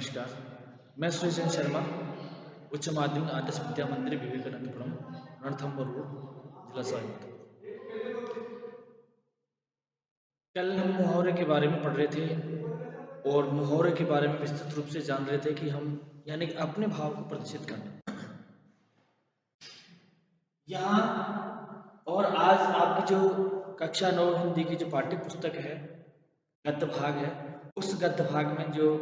नमस्कार, मैं सृजन शर्मा, उच्च माध्यमिक आदर्श विद्या मंदिर विवेकानंदपुरम, रणथंबोर रोड, जिला सोनीपत। कल हम मुहावरे के बारे में पढ़ रहे थे और मुहावरे के बारे में विस्तृत रूप से जान रहे थे कि हम यानी कि अपने भाव को प्रदर्शित करना। यहाँ और आज आपकी जो कक्षा 9 हिंदी की जो पाठ्य पुस्तक है, गद्य भाग है, उस गद्य भाग में जो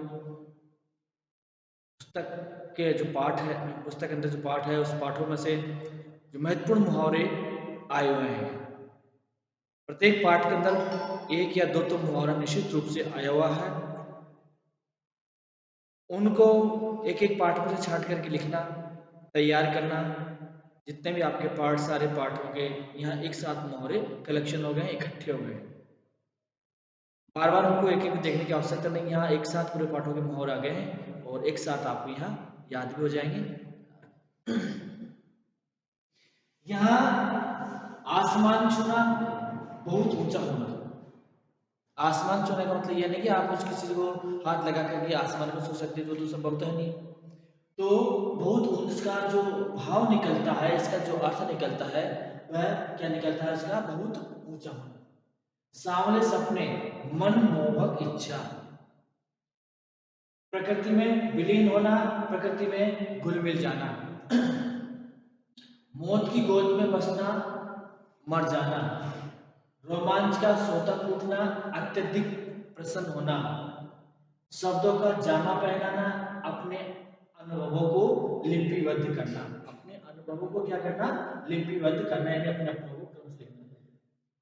पुस्तक के जो पाठ है, पुस्तक के अंदर जो पाठ है, उस पाठों में से जो महत्वपूर्ण मुहावरे आए हुए हैं। प्रत्येक पाठ के अंदर एक या दो तो मुहावरा निश्चित रूप से आया हुआ है। उनको एक एक पाठ में से छांट करके लिखना, तैयार करना। जितने भी आपके पाठ, सारे पाठ हो गए, यहाँ एक साथ मुहावरे कलेक्शन हो गए, इकट्ठे हो गए। बार बार उनको एक एक देखने की आवश्यकता नहीं, यहाँ एक साथ पूरे पाठों के मुहावरे आ गए हैं और एक साथ आपको यहाँ याद भी हो जाएंगे। यहाँ आसमान छूना बहुत ऊंचा होना। आसमान छूने का मतलब यह नहीं कि आप उस किसी को हाथ लगा करके आसमान को छू सकते, तो संभव तो है नहीं। तो बहुत इसका जो भाव निकलता है, इसका जो अर्थ निकलता है, वह क्या निकलता है? इसका बहुत ऊंचा होना, सांवले सपने, मनमोहक इच्छा, प्रकृति में विलीन होना, प्रकृति में घुल मिल जाना, मौत की गोद में बसना, मर जाना, रोमांच का सोता उठना, अत्यधिक प्रसन्न होना, शब्दों का जामा पहनाना, अपने अनुभवों को लिपिबद्ध करना। अपने अनुभवों को क्या करना? लिपिबद्ध करना, यानी अपने अनुभवों को क्रम से लिखना।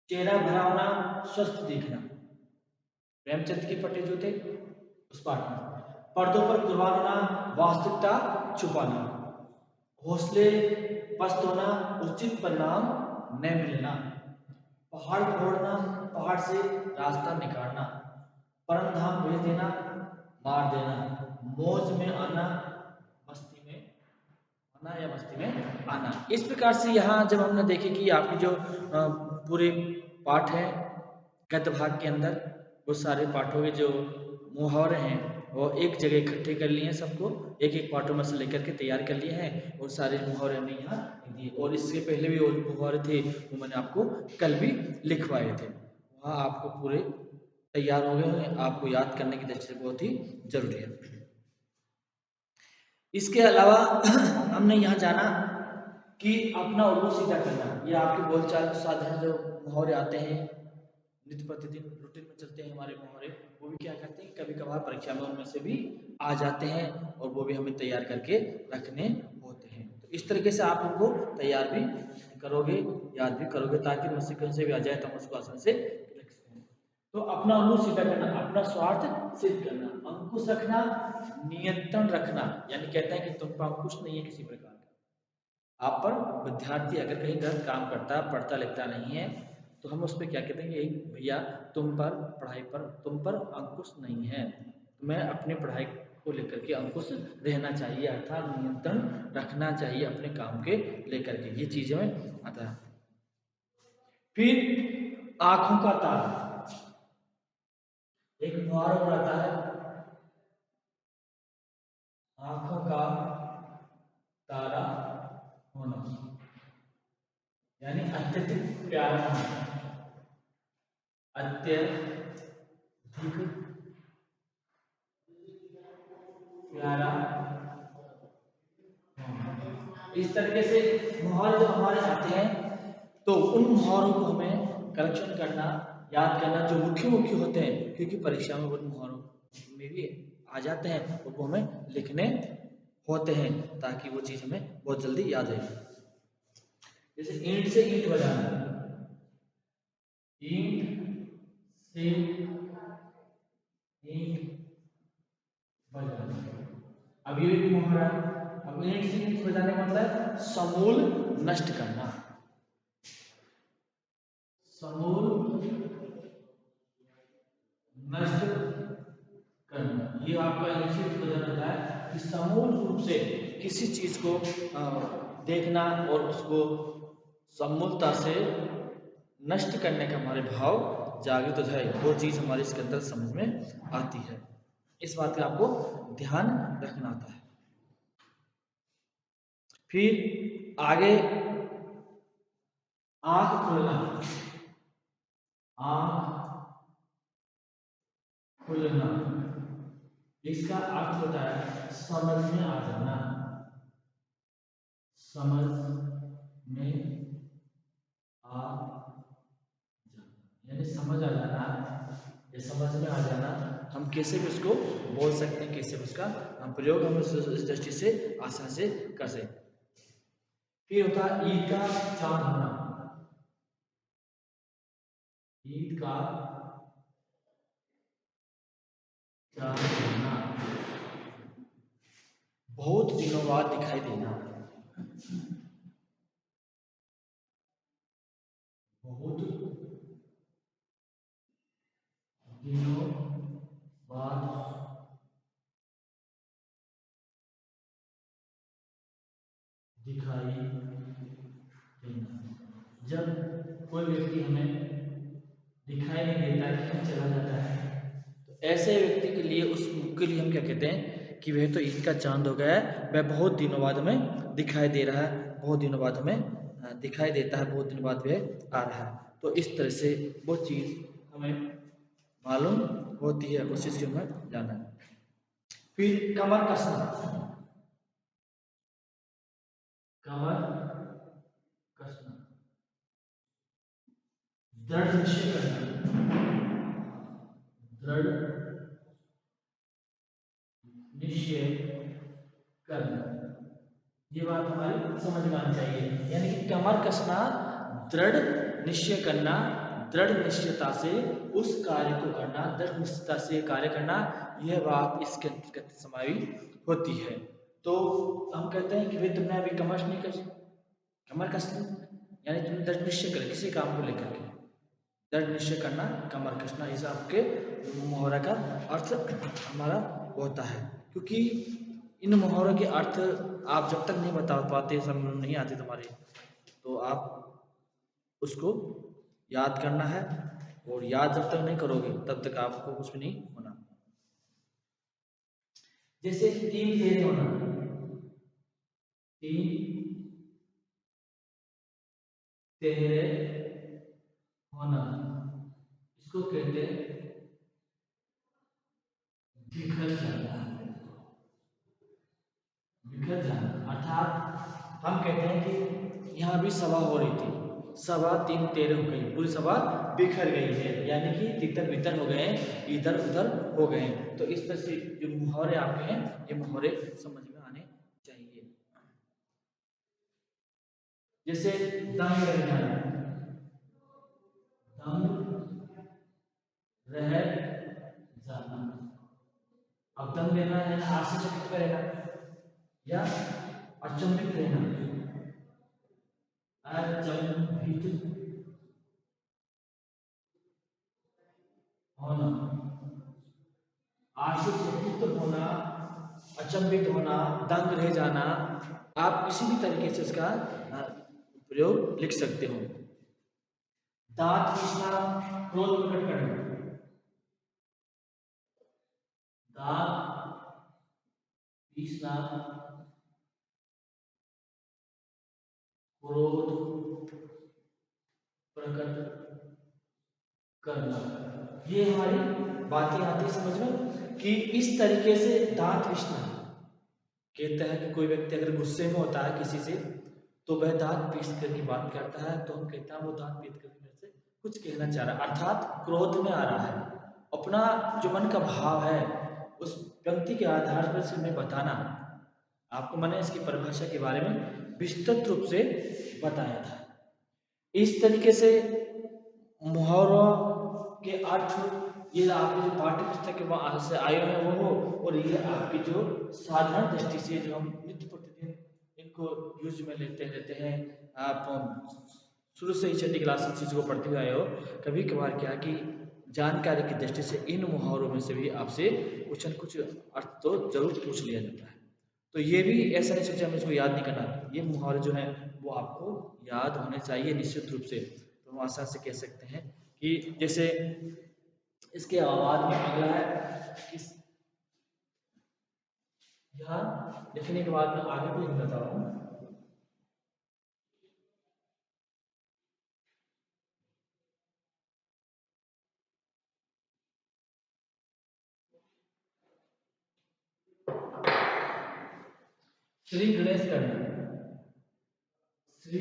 चेहरा भरा होना, स्वस्थ दिखना। प्रेमचंद के पटे जो थे उस पाठ में पर्दों पर कुर्बान होना, वास्तविकता छुपाना, हौसले पस्त होना, उचित परिणाम न मिलना, पहाड़ फोड़ना, पहाड़ से रास्ता निकालना, परम धाम भेज देना, मार देना, मौज में आना, मस्ती में आना या मस्ती में आना। इस प्रकार से यहाँ जब हमने देखे कि आपकी जो पूरे पाठ है गद्य भाग के अंदर, वो सारे पाठों के जो मुहावरे हैं वो एक जगह इकट्ठे कर लिए हैं, सबको एक एक पाठों में से लेकर के तैयार कर लिए हैं और सारे मुहावरे हमने यहाँ दिए। और इससे पहले भी और मुहावरे थे वो मैंने आपको कल भी लिखवाए थे, वहाँ आपको पूरे तैयार हो गए हैं, आपको याद करने की दृष्टि से बहुत ही जरूरी है। इसके अलावा हमने यहाँ जाना कि अपना उल्लू सीधा करना। ये आपके बोलचाल के साधारण जो मुहावरे आते हैं, नित्य प्रतिदिन रूटीन में चलते हैं हमारे मुहावरे, वो भी क्या करते हैं, कभी कभार परीक्षा में उनमें से भी आ जाते हैं और वो भी हमें तैयार करके रखने होते हैं। तो इस तरीके से आप उनको तैयार भी करोगे, याद भी करोगे, ताकि मुझसे कहीं से भी आ जाए तो हम उसको आसानी से रख सकें। तो अपना उल्लू सीधा करना, अपना स्वार्थ सिद्ध करना, अंकुश रखना, नियंत्रण रखना, यानी कहता है कि तुम पर अंकुश नहीं है किसी प्रकार का। आप पर विद्यार्थी अगर कहीं गलत काम करता, पढ़ता लिखता नहीं है, तो हम उस पर क्या कहते हैं, भैया तुम पर पढ़ाई पर तुम पर अंकुश नहीं है, तुम्हें अपनी पढ़ाई को लेकर के अंकुश रहना चाहिए, अर्थात नियंत्रण रखना चाहिए अपने काम के लेकर के। ये चीजें में आता है। फिर आंखों का तारा, एक मुहावरा आता है, आंखों का तारा होना, यानी अत्यधिक प्यारा होना, अत्यधिक प्यारा होना। इस तरीके से मुहावरे जब हमारे आते हैं तो उन मुहावरों को हमें कलेक्शन करना, याद करना, जो मुख्य मुख्य होते हैं, क्योंकि परीक्षा में वो मुहावरों में भी आ जाते हैं, तो वो हमें लिखने होते हैं ताकि वो चीज हमें बहुत जल्दी याद रहे। जैसे ईंट से ईंट बजाना, ईंट से ईंट बजाना, अब ये भी मुहावरा। अब ईंट से ईंट बजाने का मतलब समूल नष्ट करना, समूल नष्ट करना। ये आपका ईंट से ईंट बजाना होता है कि समूल रूप से किसी चीज को देखना और उसको समूलता से नष्ट करने का हमारे भाव जागृत हो जाए, वो चीज हमारे इसके अंदर समझ में आती है। इस बात का आपको ध्यान रखना होता है। फिर आगे आंख खुलना, आंख खुलना, इसका अर्थ होता है समझ में आ जाना, समझ में आ जाना, यानी समझ आ जाना या समझ में आ जाना। हम कैसे भी उसको बोल सकते हैं, कैसे भी उसका हम प्रयोग हम इस दृष्टि से आसानी से कर सकते हैं। फिर होता है ईद का चांद होना, ईद का चांद होना, बहुत दिनों बाद दिखाई देना, बहुत दिनों बाद दिखाई देना। जब कोई व्यक्ति हमें दिखाई नहीं देता है, कहीं चला जाता है, तो ऐसे व्यक्ति के लिए उसके लिए हम क्या कहते हैं कि वह तो ईद का चांद हो गया है, वह बहुत दिनों बाद हमें दिखाई दे रहा है, बहुत दिनों बाद हमें दिखाई देता है, बहुत दिनों बाद वह आ रहा है। तो इस तरह से वो चीज़ हमें मालूम होती है, उस चीज़ की हमें जानना है। फिर कमर कसना, कमर कसना, दृढ़ निश्चय करना, दृढ़ निश्चय करना, ये बात हमारी समझ में आनी चाहिए। यानी कि कमर कसना, दृढ़ निश्चय करना, दृढ़ निश्चयता से उस कार्य को करना, दृढ़ निश्चयता से कार्य करना, यह बात इसके अंतर्गत समाहित होती है। तो हम कहते हैं कि भाई तुमने अभी कमर नहीं कस, कमर कस ली, यानी तुमने दृढ़ निश्चय कर किसी काम को लेकर के दृढ़ निश्चय करना, कमर कसना, इस आपके मुहावरा का अर्थ हमारा होता है। क्योंकि इन मुहावरों के अर्थ आप जब तक नहीं बता पाते, समझ नहीं आते तुम्हारे, तो आप उसको याद करना है, और याद जब तक नहीं करोगे तब तक आपको कुछ भी नहीं होना। जैसे तीन फेरे होना, तीन तेरे होना, इसको कहते हैं बिखर जाना, बिखर जाना। अर्थात हम कहते हैं कि यहाँ भी सभा हो रही थी, सभा तीन तेरे हो गई, पूरी सभा बिखर गई है, यानी कि तितर बितर हो गए, इधर उधर हो गए। तो इस तरह से जो मुहावरे आपके हैं, ये मुहावरे समझ में आने चाहिए। जैसे दंग रह जाना, दंग रह जाना, अब दंग रहना है आश्चर्यचकित रहना या अचंभित रहना, अचंभित होना, आश्चर्यचकित होना, अचंभित होना, दंग रह जाना, आप किसी भी तरीके से इसका प्रयोग लिख सकते हो। दांत पीसना, क्रोध प्रकट करना, दांत पीसना, क्रोध प्रकट करना, ये हमारी बातें आती है समझ में कि इस तरीके से दांत पीसना कहता है कि कोई व्यक्ति अगर गुस्से में होता है किसी से, तो वह दांत पीस करके बात करता है, तो हम कहते हैं वो दांत पीस करके मेरे से कुछ कहना चाह रहा है, अर्थात क्रोध में आ रहा है। अपना जो मन का भाव है उस व्यक्ति के आधार पर से मैं बताना, आपको मैंने इसकी परिभाषा के बारे में विस्तृत रूप से बताया था। इस तरीके से मुहावरों के अर्थ ये आपके जो पाठ्य पुस्तक के से आए हैं वो हो, और ये आपकी जो साधारण दृष्टि से जो हम नित्य प्रतिदिन इनको यूज में लेते रहते हैं, आप शुरू से ही छठी क्लास से चीज़ को पढ़ते हुए आए हो, कभी कभार क्या कि जानकारी की दृष्टि से इन मुहावरों में से भी आपसे कुछ न कुछ अर्थ तो जरूर पूछ लिया जाता है। तो ये भी ऐसा नहीं सोचा हमें इसको याद नहीं करना, ये मुहावरे जो हैं वो आपको याद होने चाहिए निश्चित रूप से। तो हम आसानी से कह सकते हैं कि जैसे इसके बाद में अगला है किस यहाँ लिखने के बाद मैं आगे भी लिख देता हूँ। श्री गणेश कर्ण, श्री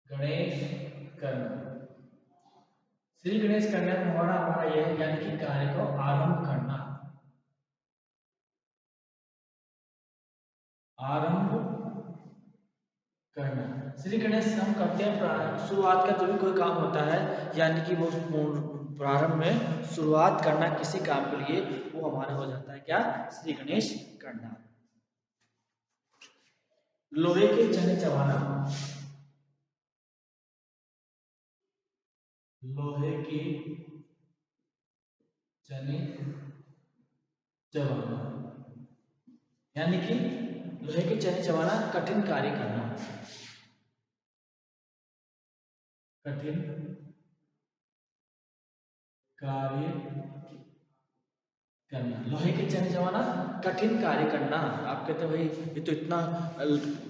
गणेश कर्ण, श्री गणेश कर्ण मुहावरा हमारा यह है, यानी कि कार्य को आरंभ करना, आरंभ करना। श्री गणेश हम करते हैं शुरुआत का जो भी कोई काम होता है, यानी कि वो प्रारंभ में शुरुआत करना किसी काम के लिए, वो हमारा हो जाता है क्या, श्री गणेश करना। लोहे के चने चबाना, लोहे के चने चबाना, यानी कि लोहे के चने चबाना कठिन कार्य करना, कठिन कार्य करना। लोहे के चने चबाना कठिन कार्य करना। आप कहते हैं भाई ये तो इतना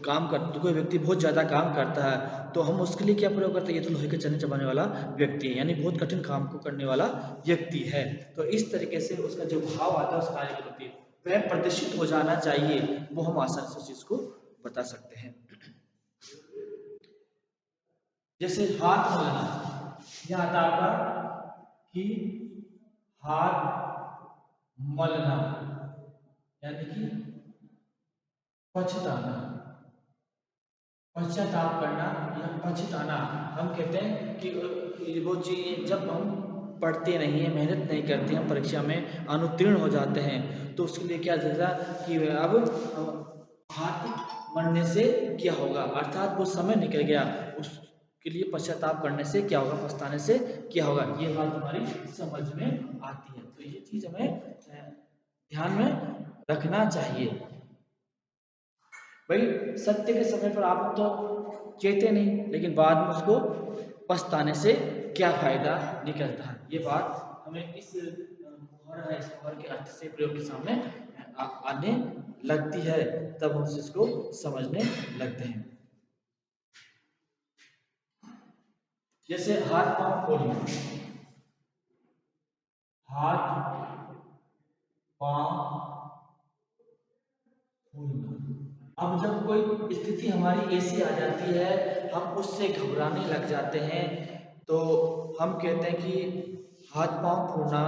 काम कर, तो कोई व्यक्ति बहुत ज़्यादा काम करता है तो हम उसके लिए क्या प्रयोग करते हैं, ये तो लोहे के चने चबाने वाला व्यक्ति है, यानी बहुत कठिन काम को करने वाला व्यक्ति है। तो इस तरीके से उसका जो भाव आता है उस कार्य के प्रति वह प्रदर्शित हो जाना चाहिए, वो हम आसानी से उस चीज को बता सकते हैं। जैसे हाथ मलना, यह आता आपका कि हाथ मलना, यानी कि पछताना, पश्चाताप करना या पछताना। हम कहते हैं कि वो चीज जब हम पढ़ते नहीं है, मेहनत नहीं करते, हम परीक्षा में अनुत्तीर्ण हो जाते हैं तो उसके लिए क्या जैसा कि अब हाथ मरने से क्या होगा, अर्थात वो समय निकल गया, उसके लिए पश्चाताप करने से क्या होगा, पछताने से क्या होगा, ये बात हमारी समझ में आती है। तो ये चीज हमें ध्यान में रखना चाहिए। भाई सत्य के समय पर आप तो चेते नहीं, लेकिन बाद में उसको पछताने से क्या फायदा निकलता है, ये बात हमें इस मुहावरा इस मुहावरे के अर्थ से प्रयोग के सामने आने लगती है, तब हम इसको समझने लगते हैं। जैसे हाथ पांव फोड़ना, हाथ पांव फोड़ना। अब जब कोई स्थिति हमारी ऐसी आ जाती है, हम उससे घबराने लग जाते हैं, तो हम कहते हैं कि हाथ पांव फूलना।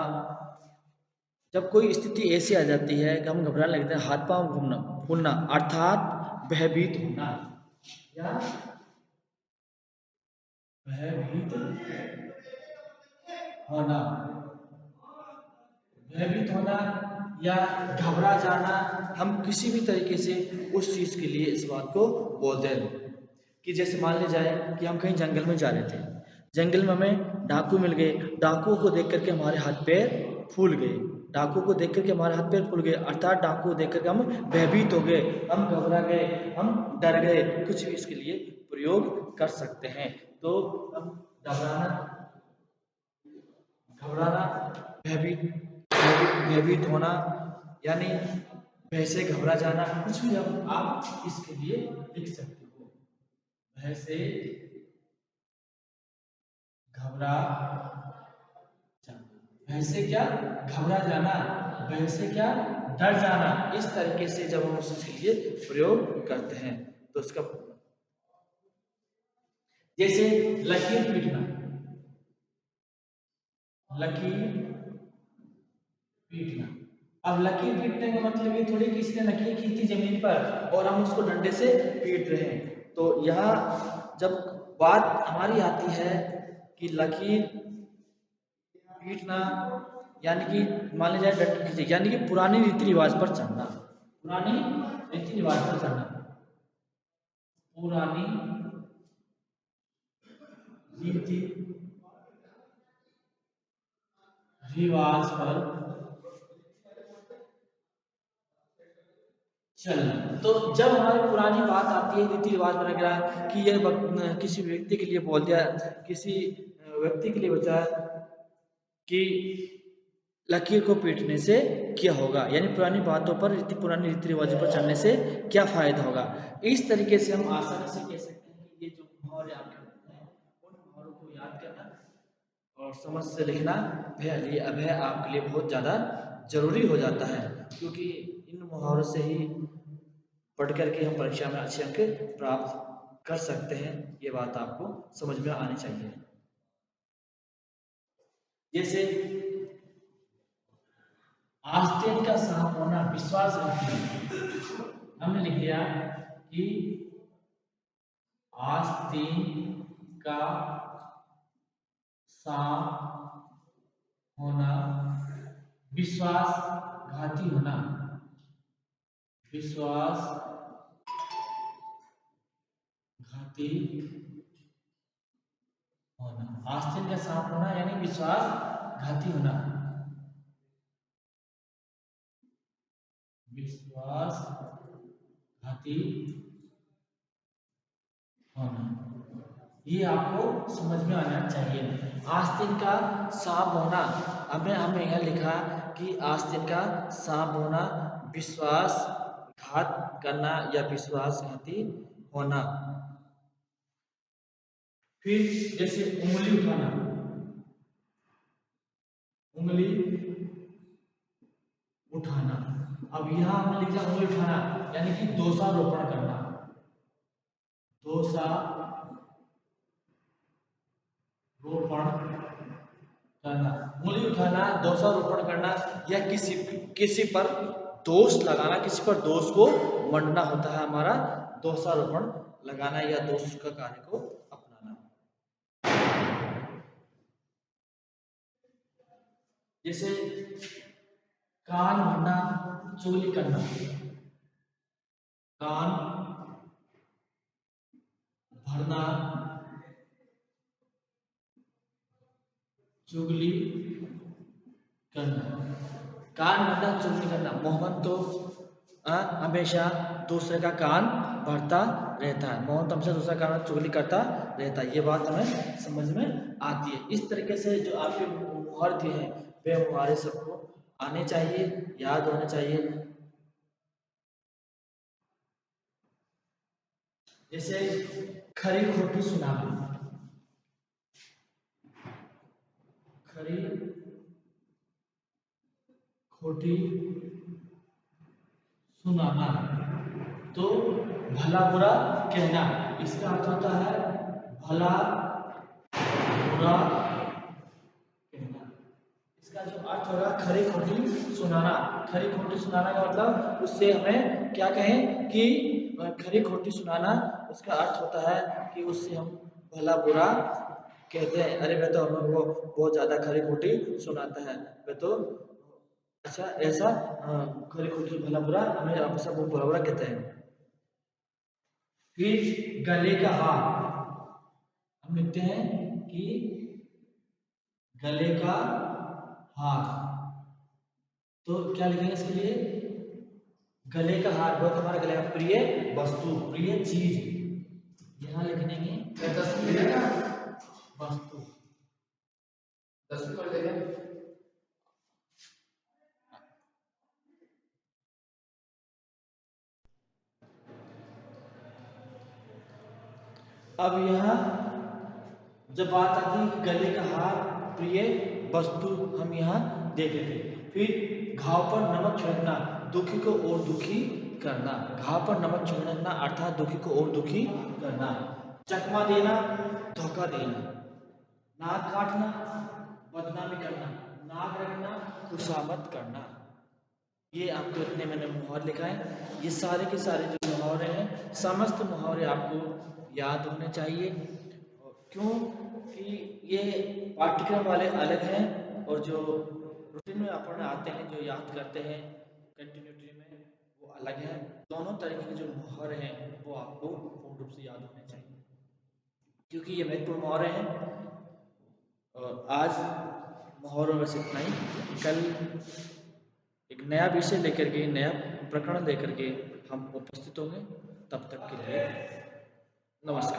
जब कोई स्थिति ऐसी आ जाती है कि हम घबराने लगते हैं, हाथ पांव घूमना फूलना अर्थात भयभीत होना, या भयभीत होना, भयभीत होना या घबरा जाना। हम किसी भी तरीके से उस चीज के लिए इस बात को बोलते हैं कि जैसे मान ली जाए कि हम कहीं जंगल में जा रहे थे, जंगल में हमें डाकू मिल गए, डाकुओं को देख करके हमारे हाथ पैर फूल गए, डाकू को देख करके हमारे हाथ पैर फूल गए, अर्थात डाकू को देख करके हम भयभीत हो गए, हम घबरा गए, हम डर गए, कुछ भी इसके लिए प्रयोग कर सकते हैं। तो हम घबराना, घबराना, भयभीत, भयभीत होना, यानी भय से घबरा जाना, कुछ भी हम आप इसके लिए लिख सकते हो। भय से घबरा जाना, भय से क्या घबरा जाना, भय से क्या डर जाना, इस तरीके से जब हम उसके लिए प्रयोग करते हैं तो उसका जैसे लकीर पीटना, लकीर पीटना। अब लकीर पीटने का मतलब ये थोड़ी कि इसने लकीर खींची जमीन पर और हम उसको डंडे से पीट रहे हैं। तो यहाँ जब बात हमारी आती है कि लकीर पीटना, यानी कि मान लीजिए डंडे खींचे, यानी कि पुरानी रीति रिवाज पर चलना, पुरानी रीति रिवाज पर चलना, पुरानी रीति रिवाज पर चलना। तो जब हमारी पुरानी बात आती है रीति रिवाज वगैरह कि ये किसी व्यक्ति के लिए बोल दिया, किसी व्यक्ति के लिए बताया कि लकीर को पीटने से क्या होगा, यानी पुरानी बातों पर पुरानी रीति रिवाजों पर चलने से क्या फायदा होगा। इस तरीके से हम आसानी से कह सकते हैं कि ये जो मुहावरे आपके हैं उन मुहावरों को याद करना और समझ से लिखना भय आपके लिए बहुत ज़्यादा जरूरी हो जाता है, क्योंकि इन मुहावरों से ही पढ़ करके हम परीक्षा में अच्छे अंक प्राप्त कर सकते हैं। ये बात आपको समझ में आनी चाहिए। जैसे आस्तीन का सांप होना विश्वासघाती है। हमने लिख लिया कि आस्तीन का सांप होना विश्वासघाती होना, विश्वासघाती होना। आस्तीन का सांप होना यानी विश्वासघाती होना, विश्वासघाती होना, ये आपको समझ में आना चाहिए। आस्तीन का सांप होना, हमें यहाँ लिखा कि आस्तीन का सांप होना विश्वासघात करना या विश्वासघाती होना। फिर जैसे उंगली उठाना, उंगली उठाना। अब यहाँ हमने लिखा उंगली उठाना यानी कि दोषारोपण करना, दोषारोपण करना। उंगली उठाना, दोषारोपण करना या किसी पर दोष लगाना, किसी पर दोष को मंडना होता है हमारा दोषारोपण लगाना या दोष का कार्य को अपनाना। जैसे कान भरना, चुगली करना, कान भरना, चुगली करना। कान भरना, चुगली करना। मोहन तो हमेशा दूसरे का कान भरता रहता है। मोहन तो हमेशा दूसरा कान चुगली करता रहता है। ये बात हमें समझ में आती है। इस तरीके से जो आपके मुहावरे दिए हैं वे मुहावरे सबको आने चाहिए, याद होने चाहिए। जैसे खरी खोटी सुनाना, खरी खोटी सुनाना तो भला बुरा कहना। इसका अर्थ होता है भला बुरा कहना। इसका जो अर्थ होगा खरी खोटी सुनाना। खरी खोटी सुनाना का मतलब उससे हमें क्या कहें कि खरी खोटी सुनाना, उसका अर्थ होता है कि उससे हम भला बुरा कहते हैं। अरे वह तो हम लोग को बहुत ज्यादा खरी खोटी सुनाता है, वह तो अच्छा ऐसा खरी खोटी भला बुरा हमें हमेशा वो बुरा बुरा कहते हैं। फिर गले का हार, हम लिखते हैं कि गले का हार, तो क्या लिखेंगे इसके लिए? गले का हार बहुत हमारे गले का प्रिय वस्तु, प्रिय चीज। यहाँ लिख देंगे वस्तु। 10वीं कर देंगे। अब यहाँ जब बात आती है गले का हार प्रिय वस्तु, हम यहाँ देख लेते हैं। फिर घाव पर नमक छिड़कना, दुखी को और दुखी करना। घाव पर नमक छिड़कना अर्थात दुखी को और दुखी करना। चकमा देना, धोखा देना। नाक काटना, बदनामी करना। नाक रखना, खुशामद करना। ये आपको इतने मैंने मुहावरे लिखा है। ये सारे के सारे जो मुहावरे हैं, समस्त मुहावरे आपको याद होने चाहिए। क्यों कि ये पाठ्यक्रम वाले अलग हैं और जो रूटीन में अपन आते हैं, जो याद करते हैं कंटिन्यूटी में, वो अलग है। दोनों तरीके के जो मुहावरे हैं वो आपको पूर्ण रूप से याद होने चाहिए, क्योंकि ये महत्वपूर्ण मुहावरे हैं। और आज मुहावरों में से इतना ही। कल एक नया विषय लेकर के, नया प्रकरण लेकर के हम उपस्थित होंगे। तब तक के लिए नमस्कार।